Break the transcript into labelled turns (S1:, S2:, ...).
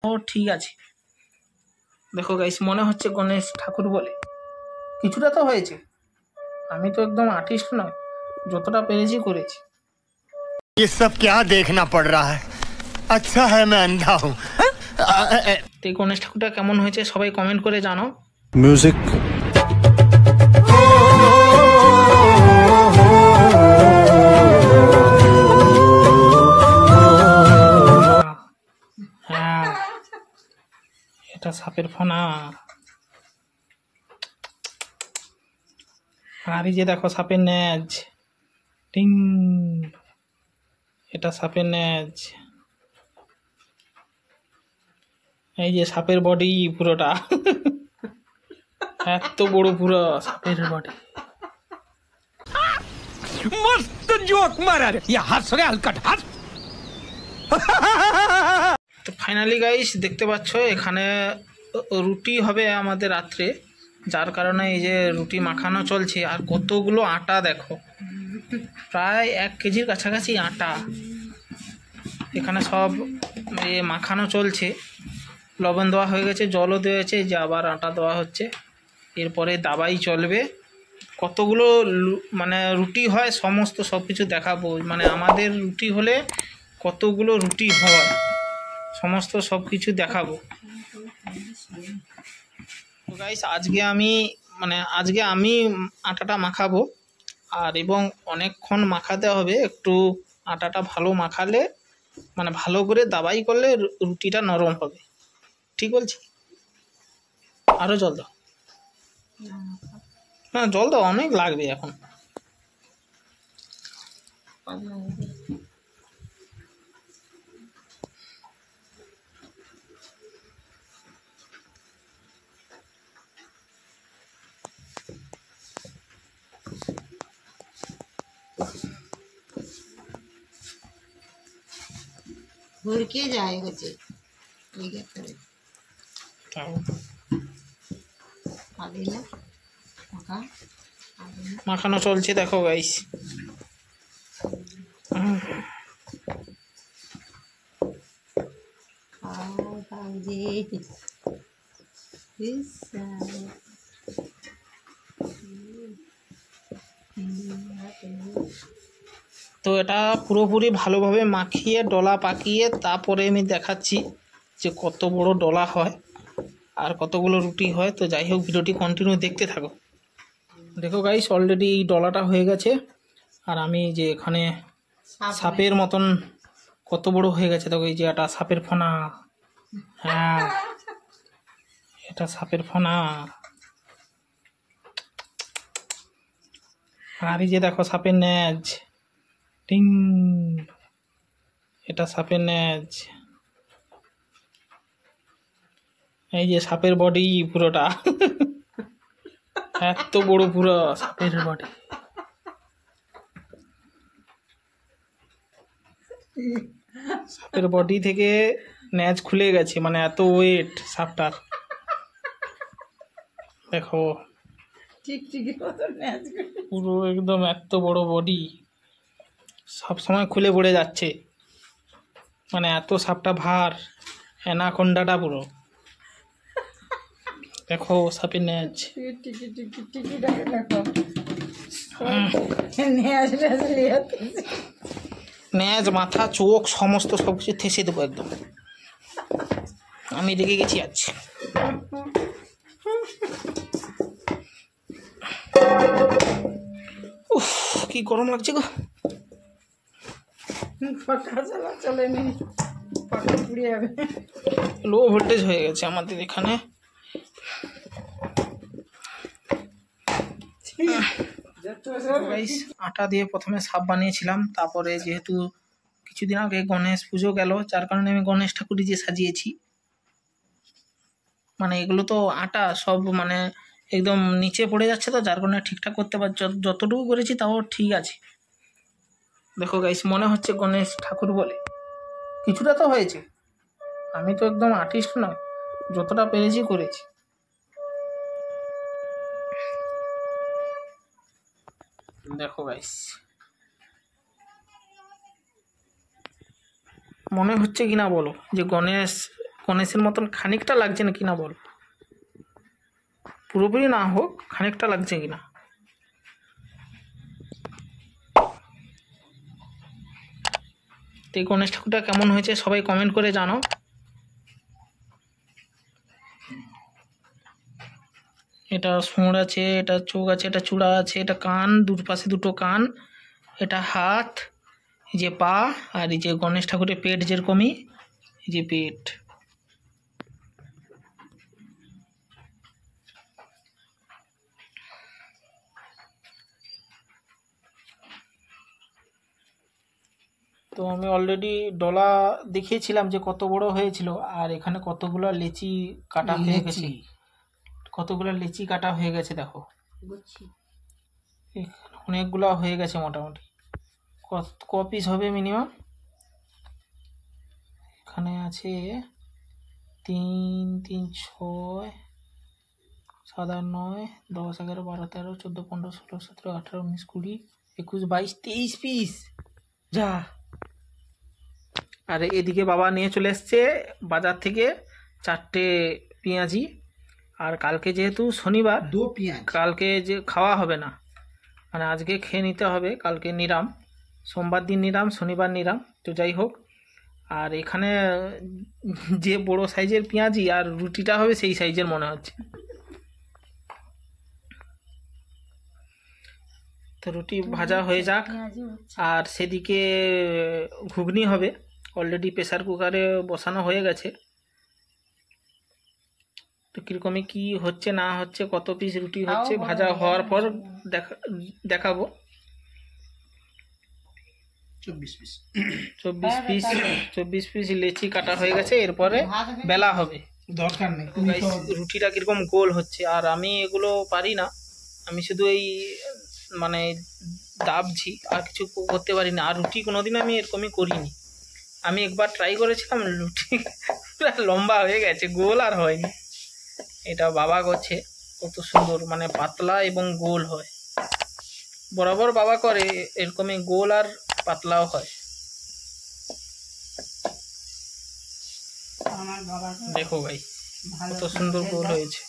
S1: ও ঠিক আছে। দেখো গাইস, মনে হচ্ছে গণেশ ঠাকুর বলে। কিছুটা তো হয়েছে। আমি তো একদম আর্টিস্ট নয়, যতটা পেরেছি করেছি।
S2: ये सब क्या देखना पड़ रहा है? अच्छा है मैं अंधा हूँ।
S1: তো এই গণেশ ঠাকুরটা কেমন হয়েছে সবাই কমেন্ট করে জানাও।
S2: म्यूजिक।
S1: হ্যাঁ, এটা সাপের ফনা। আর এই যে দেখো সাপের ন্যাজ, টিং, এটা সাপের ন্যাজ। এই যে সাপের বডি পুরোটা, এত বড় পুরো সাপের বডি।
S2: मस्त जोक मारा रे, ये हंस रे हलकट हंस।
S1: তো ফাইনালি গাইস দেখতে পাচ্ছ এখানে রুটি হবে আমাদের রাত্রে, যার কারণে এই যে রুটি মাখানো চলছে। আর কতগুলো আটা দেখো, প্রায় 1 কেজির কাছাকাছি আটা এখানে সব মাখানো চলছে। লবণ দেওয়া হয়ে গেছে, জলও দেওয়া হয়েছে, যে আবার আটা দেওয়া হচ্ছে। এরপরে দাবাই চলবে। কতগুলো মানে রুটি হয় সমস্ত সব কিছু দেখাবো। মানে আমাদের রুটি হলে কতগুলো রুটি হয় সমস্ত সব কিছু দেখাবো। তো গাইস আজকে আমি আটাটা মাখাবো। আর এবং অনেকক্ষণ মাখাতে হবে, একটু আটাটা ভালো মাখালে মানে ভালো করে দাবাই করলে রুটিটা নরম হবে। ঠিক বলছি? আরও জল দাও। না, জল দাও, অনেক লাগবে এখন।
S3: भर के जाएगा जी ये करे आदिला मका
S1: মাখানো চলছে দেখো গাইস।
S3: आओ जी इस
S1: তো এটা পুরোপুরি ভালোভাবে মাখিয়ে ডলা পাকিয়ে তারপরে আমি দেখাচ্ছি যে কত বড় ডলা হয় আর কতগুলো রুটি হয়। তো যাই হোক, ভিডিওটি কন্টিনিউ দেখতে থাকো। দেখো গাইস, অলরেডি এই ডলাটা হয়ে গেছে। আর আমি যে এখানে সাপের মতন কত বড় হয়ে গেছে দেখো। এই যে এটা সাপের ফনা। হ্যাঁ, এটা সাপের ফনা। আর এই যে দেখো সাপের ন্যাজ, টিং, এটা সাপের ন্যাজ। এই যে সাপের বডি পুরোটা, এত বড় পুরো সাপের বডি। সাপের বডি থেকে ন্যাজ খুলে গেছে, মানে এত ওয়েট সাপটার। দেখো পুরো একদম এত বড় বডি, সব সময় খুলে পড়ে যাচ্ছে। মানে এত সাপটা ভার, অ্যানাকোন্ডাটা পুরো। দেখো সাপের ন্যাজ। ন্যাজ, মাথা, চোখ সমস্ত সব কিছু থেসে দেবো একদম। আমি রেগে গেছি আজ। উফ, কি গরম লাগছে গো। লো ভোল্টেজ হয়ে গেছে আমাদের এখানে। আটা দিয়ে প্রথমে সাপ বানিয়েছিলাম, তারপরে যেহেতু কিছুদিন আগে গণেশ পুজো গেল, যার কারণে আমি গণেশ ঠাকুরই যে সাজিয়েছি। মানে এগুলো তো আটা সব মানে একদম নিচে পড়ে যাচ্ছে, তো যার কারণে ঠিকঠাক করতে পারছি। যতটুকু করেছি তাও ঠিক আছে। দেখো গাইস, মনে হচ্ছে গণেশ ঠাকুর বলে। কিছুটা তো হয়েছে। আমি তো একদম আর্টিস্ট নয়, যতটা পেরেছি করেছি। দেখো গাইস, মনে হচ্ছে কিনা বলো যে গণেশ গণেশের মতন খানিকটা লাগছে না কিনা বল, পুরোপুরি না হোক খানিকটা লাগছে কিনা। তো এই গণেশ ঠাকুরটা কেমন হয়েছে সবাই কমেন্ট করে জানো। এটা সুঁড় আছে, এটা চোখ আছে, এটা চূড়া আছে, এটা কান, পাশে দুটো কান, এটা হাত, এই যে পা, আর এই যে গণেশ ঠাকুরের পেট যেরকমই, এই যে পেট। তো আমি অলরেডি ডলা দেখিয়েছিলাম যে কত বড় হয়েছিল, আর এখানে কতগুলো লেচি কাটা হয়ে গেছে, কতগুলো লেচি কাটা হয়ে গেছে দেখো,
S3: বুঝছি।
S1: এখানে অনেকগুলো হয়ে গেছে মোটামুটি। ক পিস হবে মিনিমাম? এখানে আছে 3, 3, 6, 7, 8, 9, 10, 11, 12, 13, 14, 15, 16, 17, 18, 19, 20, 21, 22, 23 পিস যা। আর এদিকে বাবা নিয়ে চলে এসছে বাজার থেকে 4টে পেঁয়াজি। আর কালকে যেহেতু শনিবার,
S3: 2 পেঁয়াজ।
S1: কালকে যে খাওয়া হবে না, মানে আজকে খেয়ে নিতে হবে, কালকে নিরাম, সোমবার দিন নিরাম, শনিবার নিরাম, তো যাই হোক। আর এখানে যে বড় সাইজের পেঁয়াজি আর রুটিটা হবে সেই সাইজের মনে হচ্ছে। তো রুটি ভাজা হয়ে যাক, আর সেদিকে ঘুগনি হবে, অলরেডি প্রেসার কুকারে বসানো হয়ে গেছে। তো কীরকমই কি হচ্ছে না হচ্ছে, কত পিস রুটি হচ্ছে, ভাজা হওয়ার পর দেখাবো।
S3: 24 পিস।
S1: 24 পিস লেচি কাটা হয়ে গেছে, এরপরে বেলা হবে।
S3: দরকার নেই।
S1: রুটিটা কিরকম গোল হচ্ছে, আর আমি এগুলো পারি না, আমি শুধু এই মানে দাবছি, আর কিছু করতে পারি না। আর রুটি কোনোদিন আমি এরকমই করিনি, আমি একবার ট্রাই করেছিলাম, রুটি লম্বা হয়ে গেছে, গোল আর হয়নি। এটা বাবা করছে, কত সুন্দর, মানে পাতলা এবং গোল হয়, বরাবর বাবা করে এরকমই গোল আর পাতলাও হয়।
S3: আমার বাবা
S1: দেখো ভাই কত সুন্দর গোল হয়েছে।